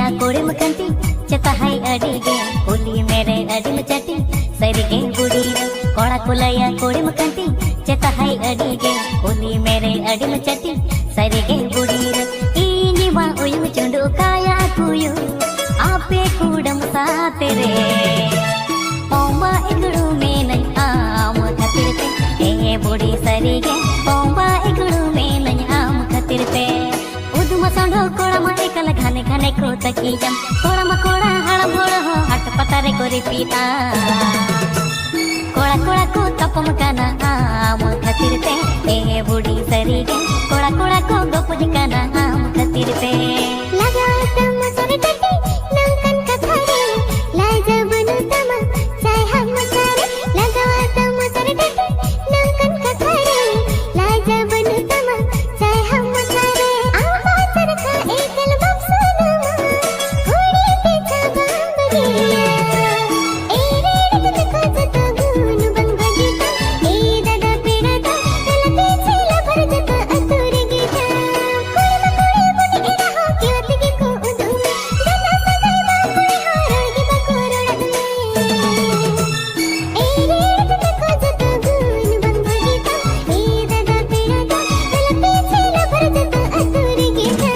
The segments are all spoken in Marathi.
लया कोड़े मखंती चता है अडीगे होली मेरे अडी मचटी सरिगे बुड़ी कोड़ा को लया कोड़े मखंती चता है अडीगे होली मेरे अडी मचटी सरिगे बुड़ी इनी वा उयम चंडो काया कुयो आपे कूडम सा तेरे ओमा इगड़ू में नहीं आम खातिर पे ए बुड़ी सरिगे ओमा इगड़ू में नहीं आम खातिर पे उदुमा संडो कोड़ा मा एकल घाने घाने को तकीजम कोड़ा मा कोड़ा हड़म होड़ हो हट पतारे को रिपीता कोड़ा कोड़ा को तपम काना आम खातिर पे ए बुड़ी सरिगे कोड़ा कोड़ा को गोपुज काना आम खातिर पे लगा तम सर टटी नंकन कथारे लाजा बनु तम चाय हम सारे लगा तम सर टटी नंकन कथारे लाजा बनु तम चाय हम सारे आमा चरखा एकल बक्सनमा घोड़ी पे छबम बगिया ए रेड देखो जता गुन बंग गीता ए दादा पीड़ता तल पीछे भर जता अतुर गीता कोई बुनी एड़ा हो केवत की को उदु गना सदाई बाकुड़ी हारो की बकोरड़ ए रेड देखो जता गुन बंग गीता ए दादा पीड़ता तल पीछे भर जता अतुर गीता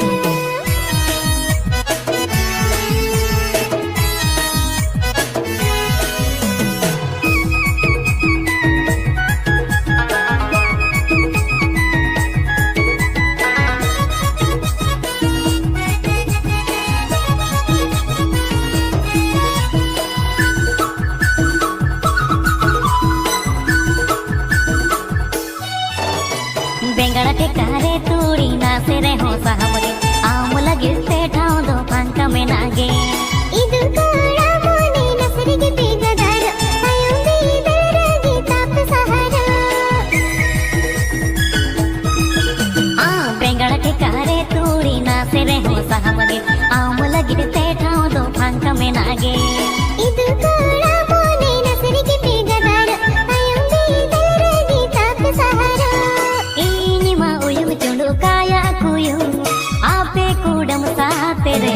बेंगड़ा के कारे तूड़ी नासे रे हो साहमगे आम लगे से ठाव दो पंका में नागे इदु कोड़ा मोने नसरिगे बेगदार आयो बेदर गीता पे सहारा आ बेंगड़ा के कारे तूड़ी नासे रे हो साहमगे आम लगे से ठाव दो पंका में नागे इदु कोड़ा मोने नसरिगे बेगदार आयो बेदर गीता पे सहारा इनी मा उयम चुंडू काया कुयो आपे कूडम सा तेरे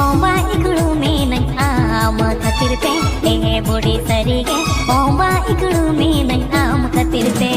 ओमा इगड़ू में नहीं आम खातिर पे ए बुड़ी सरिगे ओमा इगड़ू में नहीं आम खातिर पे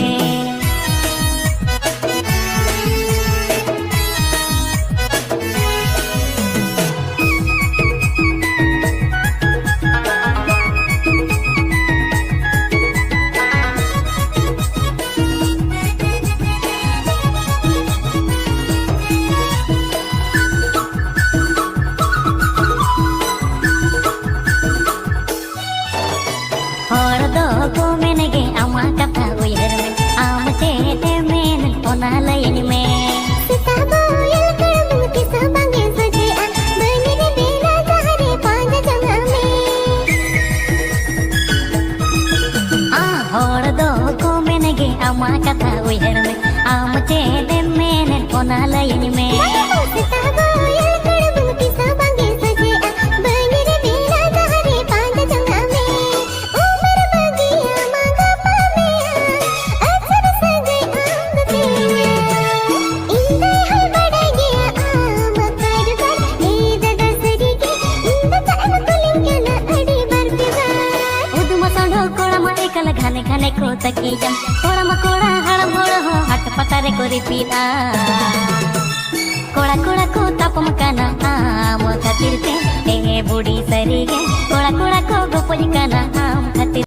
और दो को मेनगे आमा कथा उयर में आम चेते मेन ओना लयन में सिताबो यल करम के सबंगे सजे आ बने रे बेला जहरे पांच जंगा में आ और दो को मेनगे आमा कथा उयर में आम चेते मेन ओना लयन में सिताबो यल करम के सबंगे सजे आ बने रे बेला जहरे पांच जंगा में उमर बगिया मांगा पामे अक्षर सजे आंग तेया इंदे हल बड़े गया आम कर कर ए दादा सरिगे इंद चाम कुलिंग के ना अड़ी बरतिबा उदुमा संडो कोड़ा मा एकल घाने घाने को तकीजम कोड़ा मा कोड़ा हड़म होड़ हो हट पतारे को रिपीता कोड़ा कोड़ा को तपम काना आम खातिर पे ए बुड़ी सरिगे कोड़ा कोड़ा को गोपुज काना आम